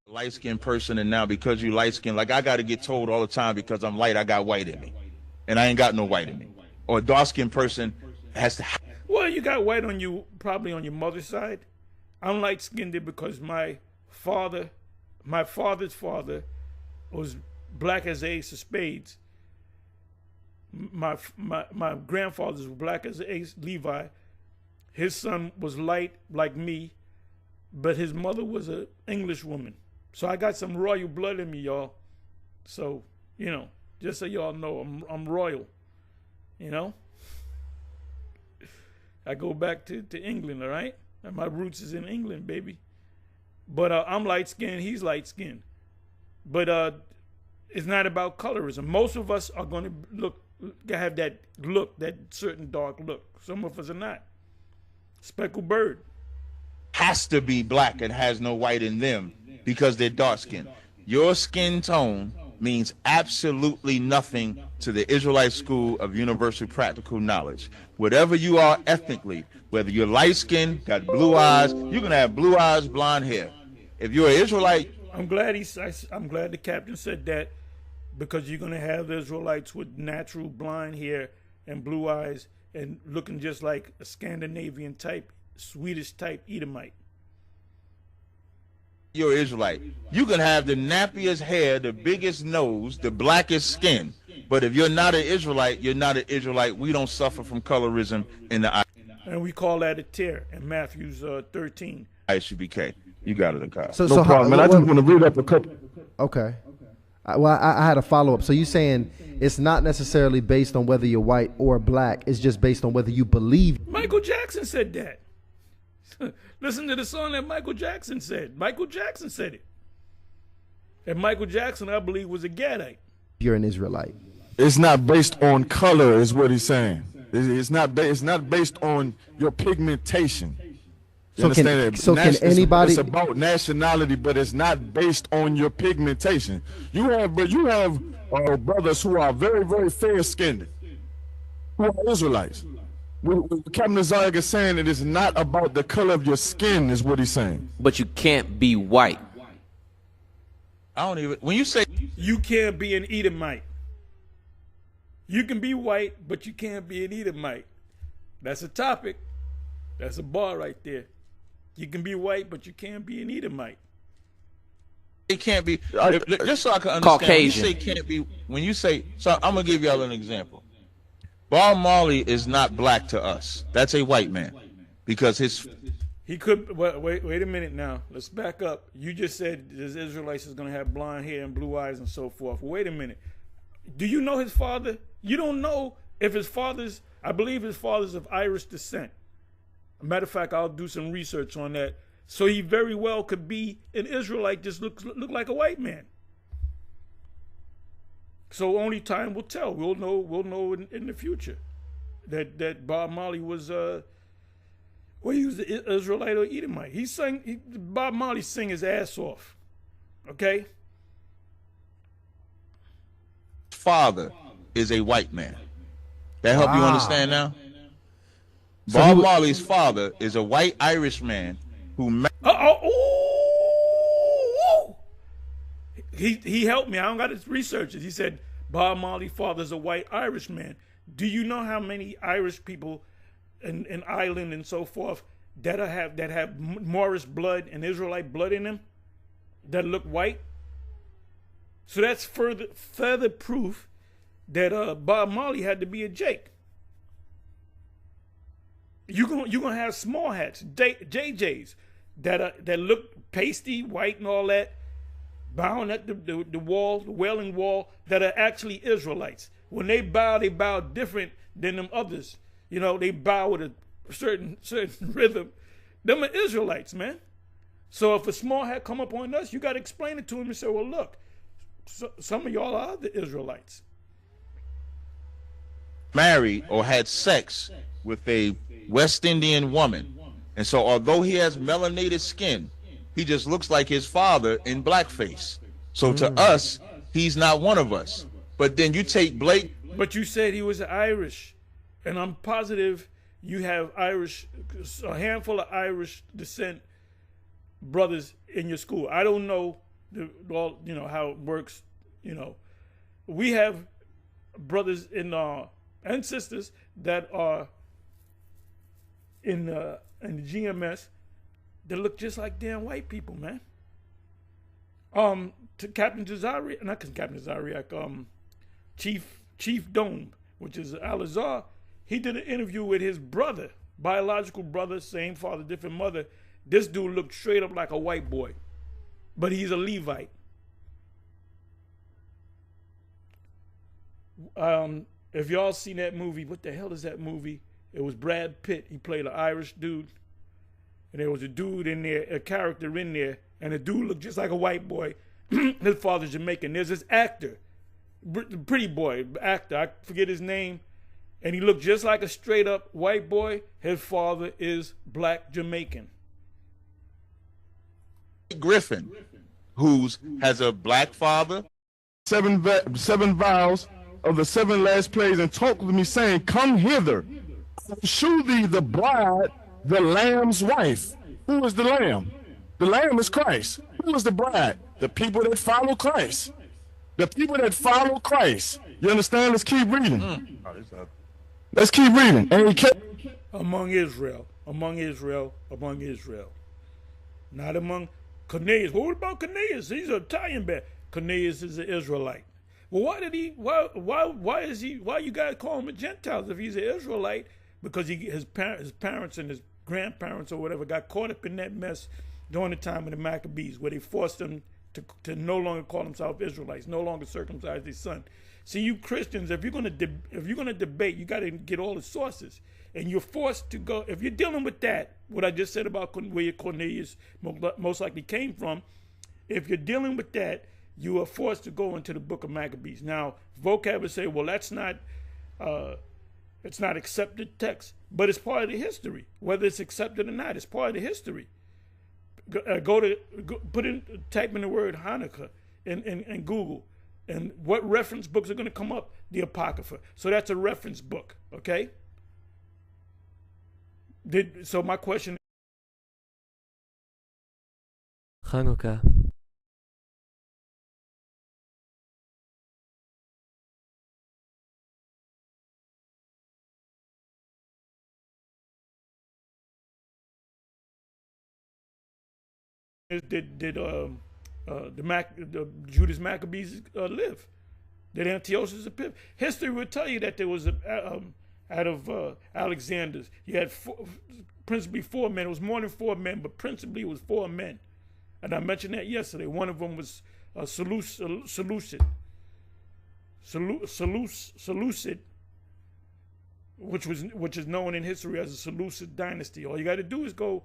Light-skinned person, and now because you light-skinned, like I got to get told all the time because I'm light, I got white in me, and I ain't got no white in me. Or a dark-skinned person has to. Well, you got white on you, probably on your mother's side. I'm light-skinned because my father's father was black as the ace of spades. My grandfather was black as the ace, Levi. His son was light like me, but his mother was an English woman. So I got some royal blood in me, y'all. So, just so y'all know, I'm royal. I go back to England, all right? And my roots is in England, baby. But I'm light-skinned, he's light-skinned. But it's not about colorism. Most of us are going to have that look, that certain dark look. Some of us are not. Speckled bird. Has to be black and has no white in them because they're dark skinned. Your skin tone means absolutely nothing to the Israelite school of universal practical knowledge. Whatever you are ethnically, whether you're light skinned, got blue eyes, you're gonna have blue eyes, blonde hair. If you're an Israelite, I'm glad the captain said that, because you're gonna have Israelites with natural blonde hair and blue eyes and looking just like a Scandinavian type, Swedish type Edomite. you're Israelite. You can have the nappiest hair, the biggest nose, the blackest skin. But if you're not an Israelite, you're not an Israelite. We don't suffer from colorism in the And we call that a tear in Matthews 13. ISUBK. You got it, Akai. No problem, man. I just want to read up a couple. Okay. I had a follow-up. So you're saying it's not necessarily based on whether you're white or black. It's just based on whether you believe. Michael Jackson said that. Listen to the song that Michael Jackson said. Michael Jackson said it. And Michael Jackson, I believe, was a Gadite. You're an Israelite. It's not based on color, is what he's saying. It's not based on your pigmentation. You can anybody? It's about nationality, but it's not based on your pigmentation. You have brothers who are very, very fair-skinned, who are Israelites. What Captain Zayag is saying, it is not about the color of your skin, is what he's saying. But you can't be white. When you say you can't be an Edomite. You can be white, but you can't be an Edomite. That's a topic. That's a bar right there. You can be white, but you can't be an Edomite. it can't be, just so I can understand, Caucasian. When you say, so I'm going to give y'all an example. Bob Marley is not black to us. That's a white man. Because he could, wait a minute now. Let's back up. You just said this Israelites is going to have blonde hair and blue eyes and so forth. Wait a minute. Do you know his father? You don't know if his father's, I believe his father's of Irish descent. As a matter of fact, I'll do some research on that. So he very well could be an Israelite, just look like a white man. So only time will tell. We'll know in the future that Bob Marley was he was an Israelite or Edomite. Bob Marley sang his ass off. Okay? father is a white man. That help you understand now? So Bob Marley's father is a white Irish man who He helped me. I don't got his researches. He said Bob Marley's father is a white Irish man. Do you know how many Irish people in Ireland and so forth that have Moorish blood and Israelite blood in them that look white? So that's further proof that Bob Marley had to be a Jake. You're gonna have small hats, JJs that look pasty, white, and all that, bowing at the wall, the Wailing Wall, that are actually Israelites. When they bow different than them others. You know, they bow with a certain rhythm. Them are Israelites, man. So if a small hat come up on us, you got to explain it to him and say, well, look, some of y'all are the Israelites. Married or had sex with a West Indian woman. And so although he has melanated skin, he just looks like his father in blackface. So to us, he's not one of us. But then you take Blake. But you said he was Irish. And I'm positive you have a handful of Irish descent brothers in your school. I don't know all you know how it works. You know, we have brothers and sisters that are in the GMS that look just like damn white people, man. To Captain Jazariak, not Captain Jazariak, Chief Dome, which is Al-Azhar, he did an interview with his brother, biological brother, same father, different mother. This dude looked straight up like a white boy, but he's a Levite. If y'all seen that movie, what the hell is that movie? It was Brad Pitt. He played an Irish dude. And there was a dude in there, a character in there, and the dude looked just like a white boy. His father's Jamaican. There's this actor, pretty boy, actor, I forget his name, and he looked just like a straight up white boy. His father is black Jamaican. Griffin, has a black father. Seven vows of the 7 last plagues, and talk with me, saying, come hither, I will shew thee the bride, the lamb's wife. Who is the lamb? The lamb is Christ. Who is the bride? The people that follow Christ. The people that follow Christ. You understand? Let's keep reading. Let's keep reading. And he kept among Israel. Not among Cornelius. What about Cornelius? He's an Italian man. Cornelius is an Israelite. Well, why you guys call him a Gentile if he's an Israelite? Because his parents and his grandparents or whatever got caught up in that mess during the time of the Maccabees, where they forced them to no longer call themselves Israelites, no longer circumcise their son. See, you Christians, if you're gonna debate, you got to get all the sources, and you're forced to go. If you're dealing with that, what I just said about where Cornelius most likely came from, if you're dealing with that, you are forced to go into the book of Maccabees. Now, vocab would say, well, that's not. It's not accepted text, but it's part of the history. Whether it's accepted or not, it's part of the history. Type in the word Hanukkah in Google, and what reference books are going to come up? The Apocrypha. So that's a reference book, okay? So my question. Hanukkah. Did Judas Maccabees live? Did Antiochus Epiphanes? History will tell you that there was out of Alexander's, you had principally 4 men. It was more than 4 men, but principally it was 4 men. And I mentioned that yesterday. One of them was Seleucid, which is known in history as the Seleucid dynasty. All you got to do is go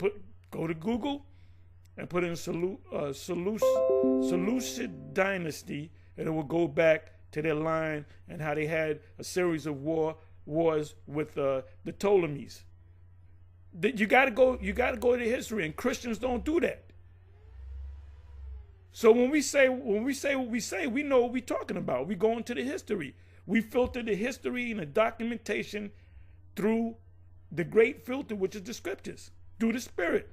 to Google and put in Seleucid dynasty, and it will go back to their line and how they had a series of wars with the Ptolemies. You got to go to history, and Christians don't do that. So when we say what we say, we know what we're talking about. We go into the history. We filter the history and the documentation through the great filter, which is the scriptures, through the Spirit.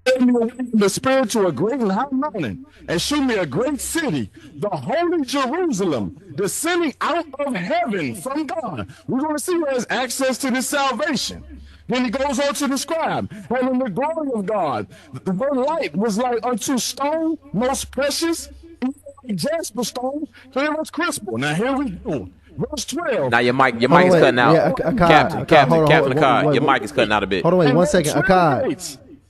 The spirit to a great and high mountain, and show me a great city, the holy Jerusalem, descending out of heaven from God. We're going to see who has access to this salvation. Then he goes on to describe, and in the glory of God, the light was like unto stone, most precious, like jasper stone, clear as crystal. Now here we go. Verse 12. Now your mic is cutting out. Yeah, Captain Akkad, your mic is cutting out a bit. Hold on, wait 1 second.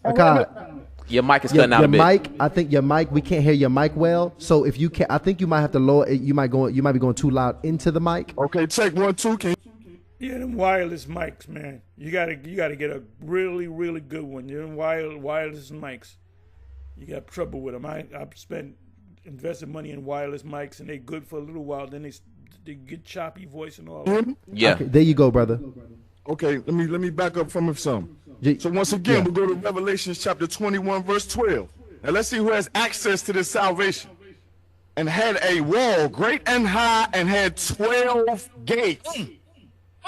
Akkad. Your mic is cutting out a bit. I think your mic, we can't hear your mic well. So if you can, I think you might have to lower it. You might be going too loud into the mic. Okay, check 1, 2. Yeah, them wireless mics, man. You gotta get a really, really good one. Them wireless mics. You got trouble with them. I've invested money in wireless mics, and they good for a little while. Then they get choppy voice and all that. Yeah. Okay, there you go, brother. Okay, let me back up from some. So once again, we'll go to Revelation chapter 21, verse 12. Now let's see who has access to this salvation. And had a wall great and high, and had 12 gates.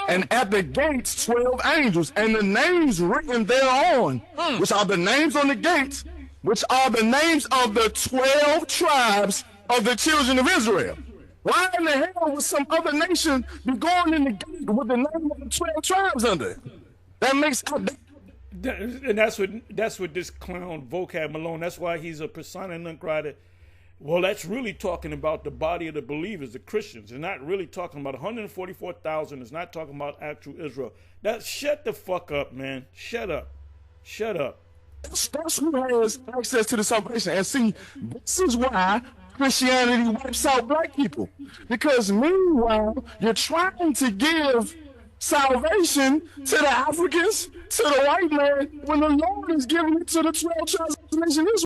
And at the gates 12 angels, and the names written thereon, which are the names on the gates, which are the names of the 12 tribes of the children of Israel. Why in the hell would some other nation be going in the gate with the name of the 12 tribes under it? That makes and that's what this clown Vocab Malone. That's why he's a persona non grata. Well, that's really talking about the body of the believers, the Christians. It's not really talking about 144,000. It's not talking about actual Israel. Shut the fuck up, man. Shut up. Shut up. That's who has access to the salvation. And see, this is why Christianity wipes out black people. Because meanwhile, you're trying to give salvation to the Africans, to the white man, when the Lord is giving it to the 12 tribes of the nation Israel.